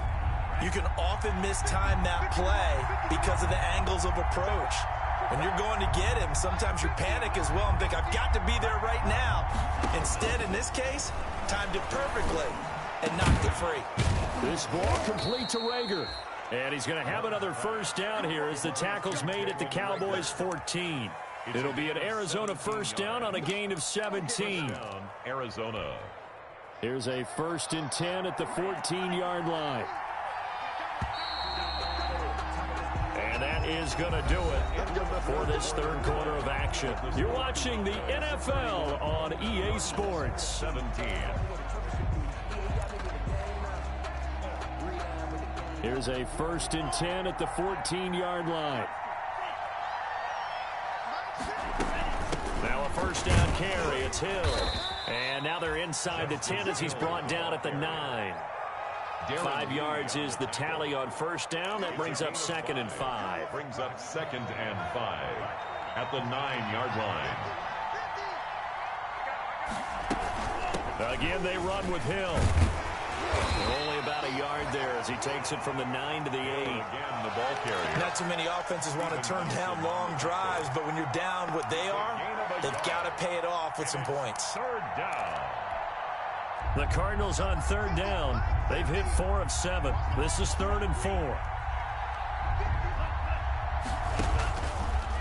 you can often mistime that play because of the angles of approach. When you're going to get him, sometimes you panic as well and think, I've got to be there right now. Instead, in this case, timed it perfectly and knocked it free. This ball complete to Rager. And he's going to have another 1st down here as the tackle's made at the Cowboys' 14. It'll be an Arizona 1st down on a gain of 17. Arizona. Here's a 1st and 10 at the 14-yard line. And that is going to do it for this 3rd quarter of action. You're watching the NFL on EA Sports. 17. Here's a 1st and 10 at the 14-yard line. Now a 1st down carry. It's Hill. And now they're inside the 10 as he's brought down at the 9. 5 yards is the tally on 1st down. That brings up 2nd and 5. Brings up 2nd and 5 at the 9-yard line. Again, they run with Hill. Only about a yard there as he takes it from the 9 to the 8. Again, the ball carrier. Not too many offenses want to turn down long drives, but when you're down what they are, they've got to pay it off with some points. 3rd down. The Cardinals on 3rd down. They've hit 4 of 7. This is 3rd and 4.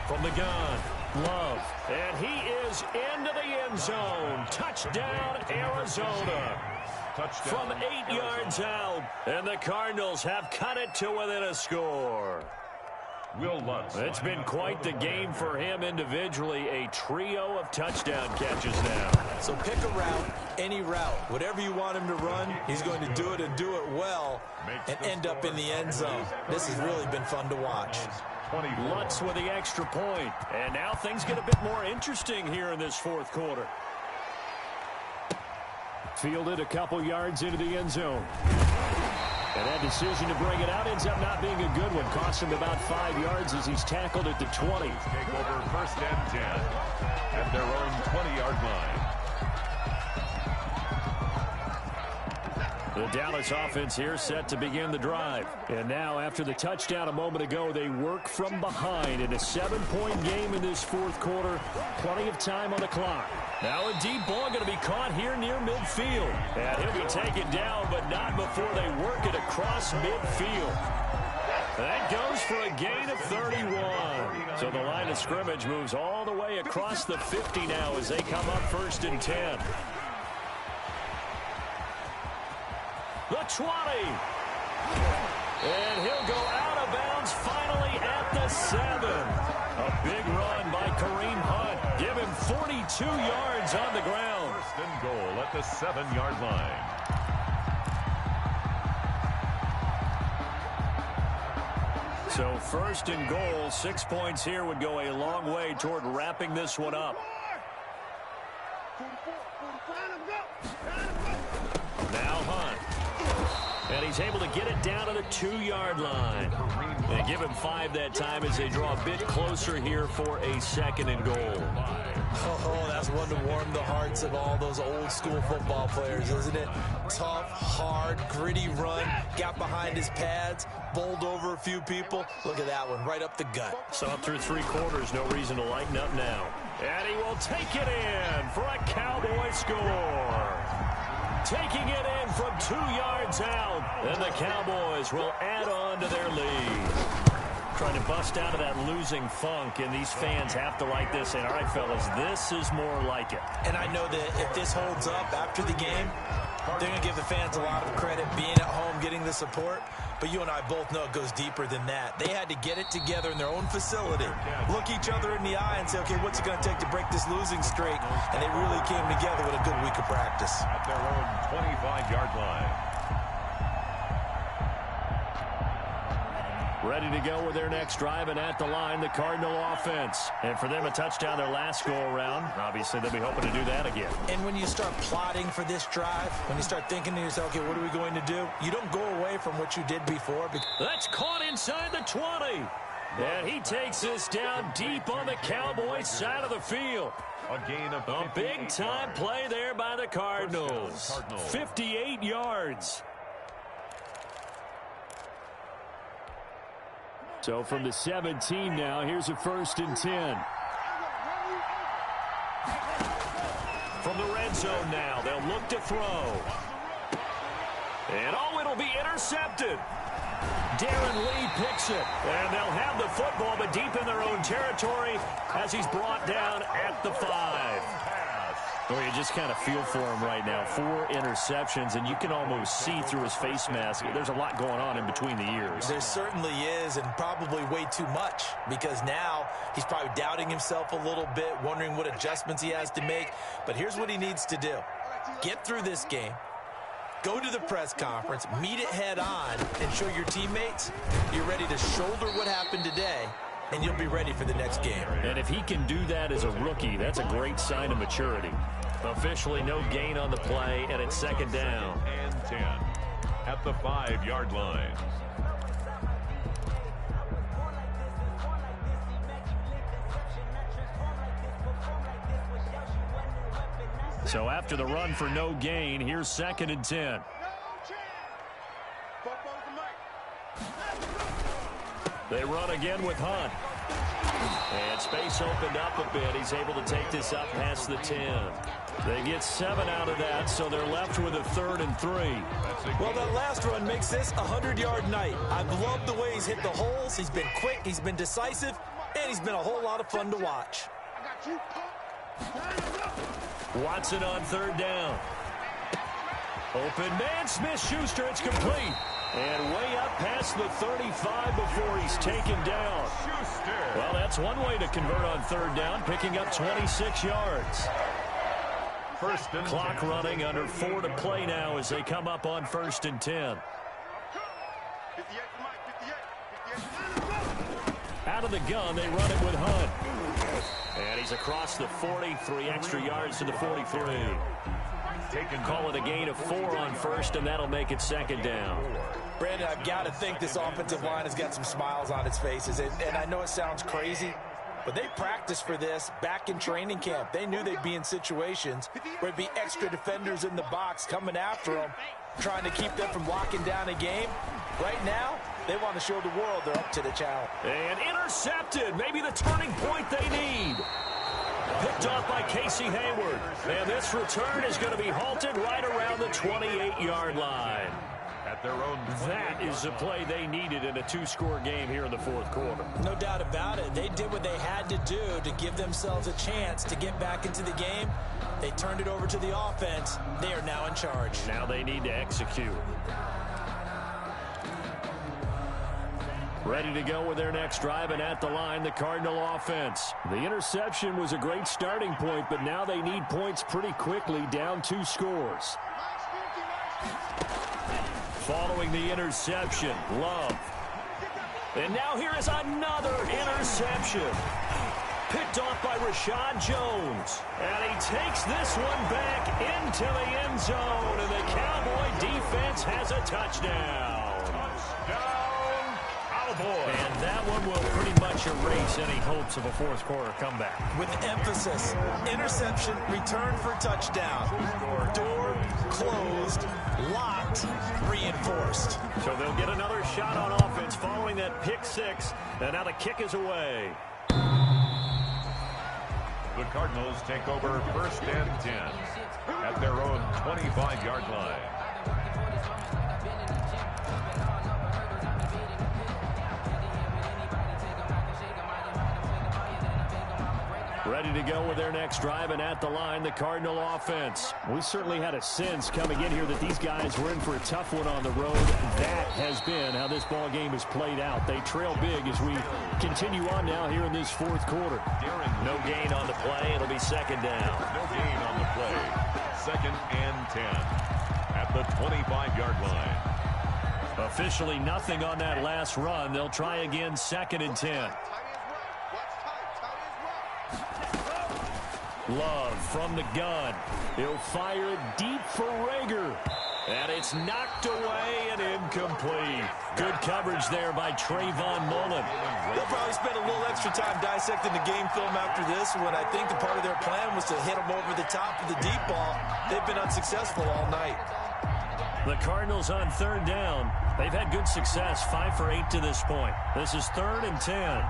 From the gun, Love. And he is into the end zone. Touchdown, Arizona. From 8 yards out. And the Cardinals have cut it to within a score. Will Lutz. It's been quite the game for him individually. A trio of touchdown catches now. So pick a route, any route. Whatever you want him to run, he's going to do it and do it well and end up in the end zone. This has really been fun to watch. Lutz with the extra point. And now things get a bit more interesting here in this fourth quarter. Fielded a couple yards into the end zone. And that decision to bring it out ends up not being a good one. Cost him about 5 yards as he's tackled at the 20. Take over 1st and 10 at their own 20-yard line. The Dallas offense here set to begin the drive. And now, after the touchdown a moment ago, they work from behind in a 7-point game in this fourth quarter. Plenty of time on the clock. Now a deep ball going to be caught here near midfield. And he'll be taken down, but not before they work it across midfield. That goes for a gain of 31. So the line of scrimmage moves all the way across the 50 now as they come up 1st and 10. The 20. And he'll go out of bounds finally at the 7. A big run by Kareem Hunt. Give him 42 yards on the ground. 1st and goal at the 7-yard line. So 1st and goal, 6 points here would go a long way toward wrapping this one up. Now Hunt. And he's able to get it down to the 2-yard line. They give him 5 that time as they draw a bit closer here for a 2nd and goal. Oh, that's one to warm the hearts of all those old school football players, isn't it? Tough, hard, gritty run. Got behind his pads, bowled over a few people. Look at that one, right up the gut. So up through 3 quarters, no reason to lighten up now. And he will take it in for a Cowboy score. Taking it in from 2 yards out. And the Cowboys will add on to their lead. Trying to bust out of that losing funk, and these fans have to like this. And all right, fellas, this is more like it. And I know that if this holds up after the game, they're going to give the fans a lot of credit being at home, getting the support. But you and I both know it goes deeper than that. They had to get it together in their own facility, look each other in the eye and say, okay, what's it going to take to break this losing streak? And they really came together with a good week of practice. At their own 25-yard line. Ready to go with their next drive, and at the line, the Cardinal offense. And for them, a touchdown their last go-around. Obviously, they'll be hoping to do that again. And when you start plotting for this drive, when you start thinking to yourself, okay, what are we going to do? You don't go away from what you did before. That's caught inside the 20. And he takes this down deep on the Cowboys side of the field. A gain of a big-time play there by the Cardinals. 58 yards. So from the 17 now, here's a 1st and 10. From the red zone now, they'll look to throw. And it'll be intercepted. Darren Lee picks it. And they'll have the football, but deep in their own territory as he's brought down at the 5. Well, you just kind of feel for him right now. 4 interceptions, and you can almost see through his face mask. There's a lot going on in between the ears. There certainly is, and probably way too much, because now he's probably doubting himself a little bit, wondering what adjustments he has to make. But here's what he needs to do. Get through this game. Go to the press conference, meet it head on, and show your teammates you're ready to shoulder what happened today, and you'll be ready for the next game. And if he can do that as a rookie, that's a great sign of maturity. Officially no gain on the play, and it's 2nd down. And 10 at the 5-yard line. So after the run for no gain, here's 2nd and 10. They run again with Hunt. And space opened up a bit. He's able to take this up past the 10. They get 7 out of that, so they're left with a 3rd and 3. Well, that last run makes this a 100-yard night. I've loved the way he's hit the holes. He's been quick. He's been decisive. and he's been a whole lot of fun to watch. I got you, punk. Watson on third down. Open man, Smith-Schuster, it's complete. And way up past the 35 before he's taken down. Well, that's one way to convert on third down, picking up 26 yards. First and Clock 10. running, under 4 to play now as they come up on 1st and 10. 58 for Mike, 58. Out of the gun, they run it with Hunt. And he's across the 40, 3 extra yards to the 43. Call it a gain of 4 on first, and that'll make it 2nd down. Brandon, I've got to think this offensive line has got some smiles on its faces. And I know it sounds crazy, but they practiced for this back in training camp. They knew they'd be in situations where there'd be extra defenders in the box coming after them, trying to keep them from locking down a game. Right now, they want to show the world they're up to the challenge. And intercepted, maybe the turning point they need. Picked off by Casey Hayward. And this return is going to be halted right around the 28-yard line. At their own. That is the play they needed in a 2-score game here in the 4th quarter. No doubt about it. They did what they had to do to give themselves a chance to get back into the game. They turned it over to the offense. They are now in charge. Now they need to execute. Ready to go with their next drive, and at the line, the Cardinal offense. The interception was a great starting point, but now they need points pretty quickly, down 2 scores. Following the interception, Love. And now here is another interception. Picked off by Rashad Jones. And he takes this one back into the end zone, and the Cowboy defense has a touchdown. And that one will pretty much erase any hopes of a 4th quarter comeback. With emphasis, interception, return for touchdown. Door closed, locked, reinforced. So they'll get another shot on offense following that pick 6, and now the kick is away. The Cardinals take over 1st and 10 at their own 25-yard line. Ready to go with their next drive, and at the line, the Cardinal offense. We certainly had a sense coming in here that these guys were in for a tough one on the road. That has been how this ball game has played out. They trail big as we continue on now here in this 4th quarter. No gain on the play. It'll be 2nd down. No gain on the play. 2nd and 10 at the 25-yard line. Officially nothing on that last run. They'll try again, 2nd and 10. Love from the gun. He'll fire it deep for Rager. And it's knocked away and incomplete. Good coverage there by Trayvon Mullen. They'll probably spend a little extra time dissecting the game film after this one. I think the part of their plan was to hit them over the top of the deep ball. They've been unsuccessful all night. The Cardinals on 3rd down. They've had good success, 5 for 8 to this point. This is 3rd and 10.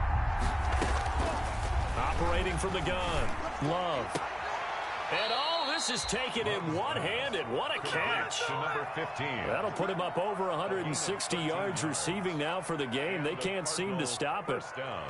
Operating from the gun, Love. And this is taken in one-handed. What a catch. To number 15. That'll put him up over 160 yards receiving now for the game. They can't seem to stop it. First down.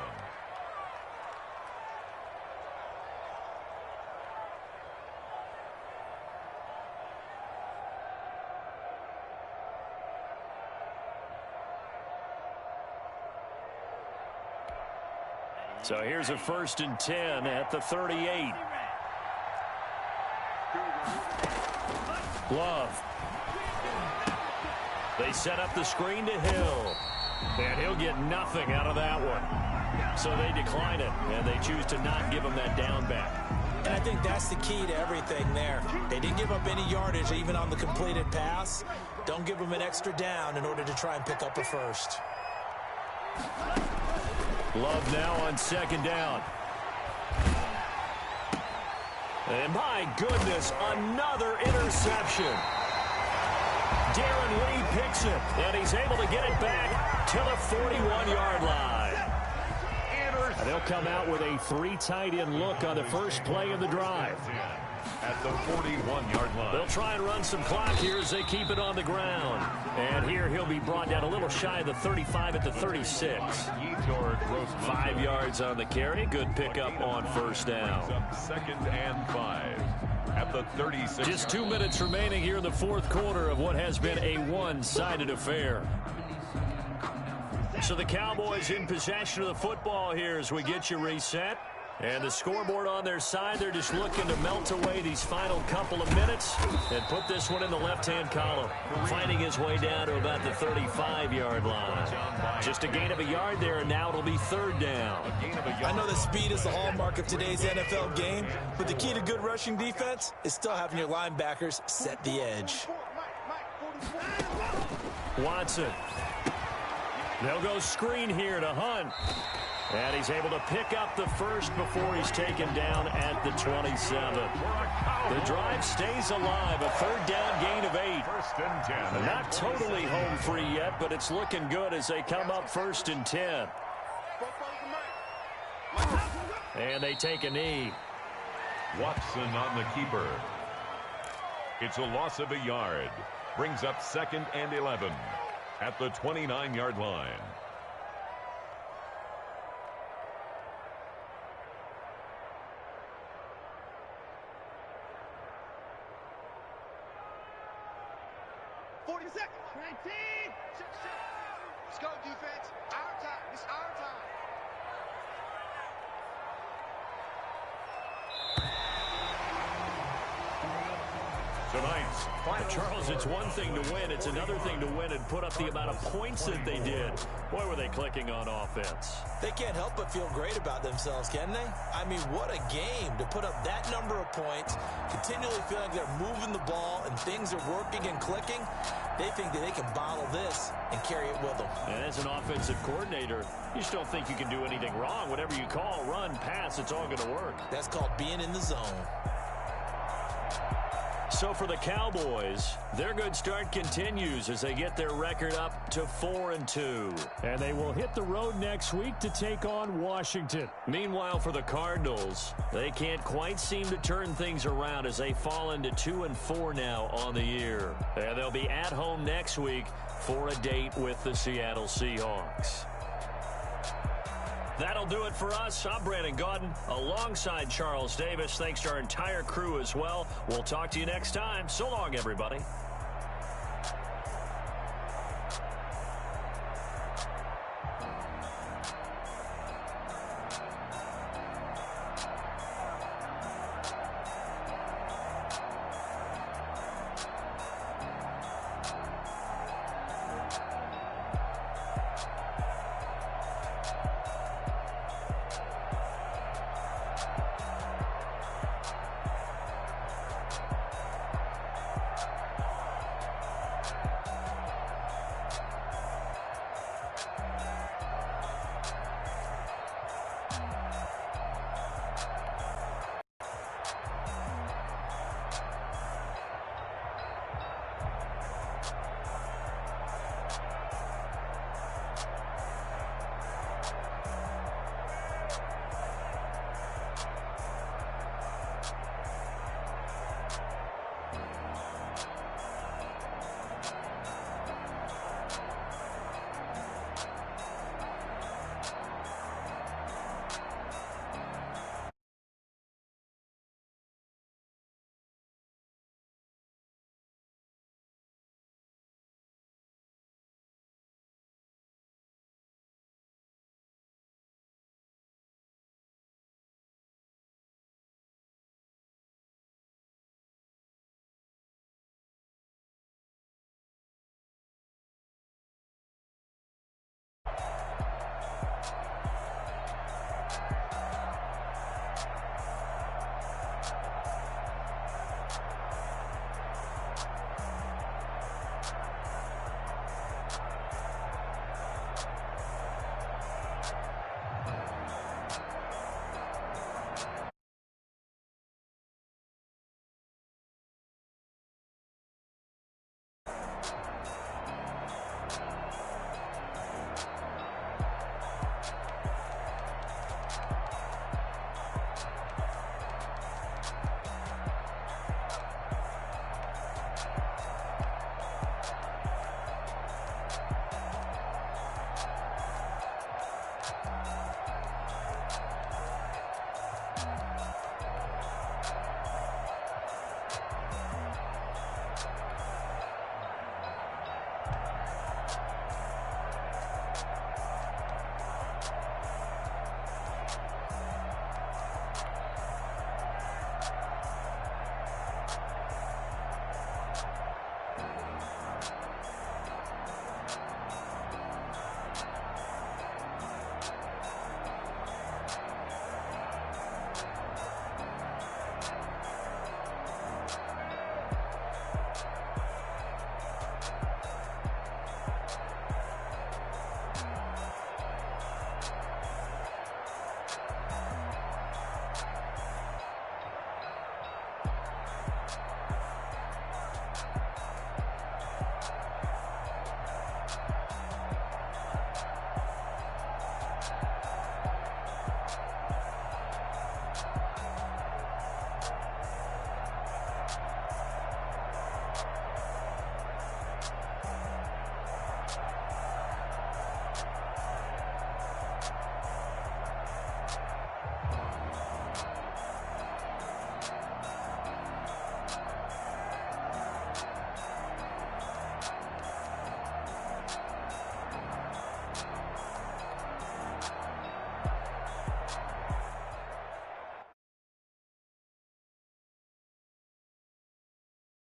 So here's a 1st and 10 at the 38. Love. They set up the screen to Hill. And he'll get nothing out of that one. So they decline it, and they choose to not give him that down back. And I think that's the key to everything there. They didn't give up any yardage even on the completed pass. Don't give them an extra down in order to try and pick up a first. Love now on 2nd down. And my goodness, another interception. Darren Lee picks it, and he's able to get it back to the 41-yard line. And they'll come out with a 3 tight end look on the first play of the drive. at the 41-yard line. They'll try and run some clock here as they keep it on the ground. And here he'll be brought down a little shy of the 35 at the 36. 5 yards on the carry. Good pickup on first down. Second and 5 at the 36. Just 2 minutes remaining here in the fourth quarter of what has been a one-sided affair. So the Cowboys in possession of the football here as we get you reset. And the scoreboard on their side, they're just looking to melt away these final couple of minutes and put this one in the left-hand column. Finding his way down to about the 35-yard line. Just a gain of a yard there, and now it'll be third down. I know that speed is the hallmark of today's NFL game, but the key to good rushing defense is still having your linebackers set the edge. Watson. They'll go screen here to Hunt. And he's able to pick up the first before he's taken down at the 27. The drive stays alive. A third down gain of 8. First and 10. Not totally home free yet, but it's looking good as they come up first and 10. And they take a knee. Watson on the keeper. It's a loss of a yard. Brings up second and 11 at the 29-yard line. Let's go, defense. Our time. It's our time. Tonight's final. Charles, it's one thing to win. It's another thing to win and put up the amount of points that they did. Boy, were they clicking on offense. They can't help but feel great about themselves, can they? I mean, what a game to put up that number of points, continually feeling like they're moving the ball and things are working and clicking. They think that they can bottle this and carry it with them. And as an offensive coordinator, you just don't think you can do anything wrong. Whatever you call, run, pass, it's all going to work. That's called being in the zone. So for the Cowboys, their good start continues as they get their record up to 4-2. And they will hit the road next week to take on Washington. Meanwhile, for the Cardinals, they can't quite seem to turn things around as they fall into 2-4 now on the year. And they'll be at home next week for a date with the Seattle Seahawks. That'll do it for us. I'm Brandon Gaudin alongside Charles Davis. Thanks to our entire crew as well. We'll talk to you next time. So long, everybody.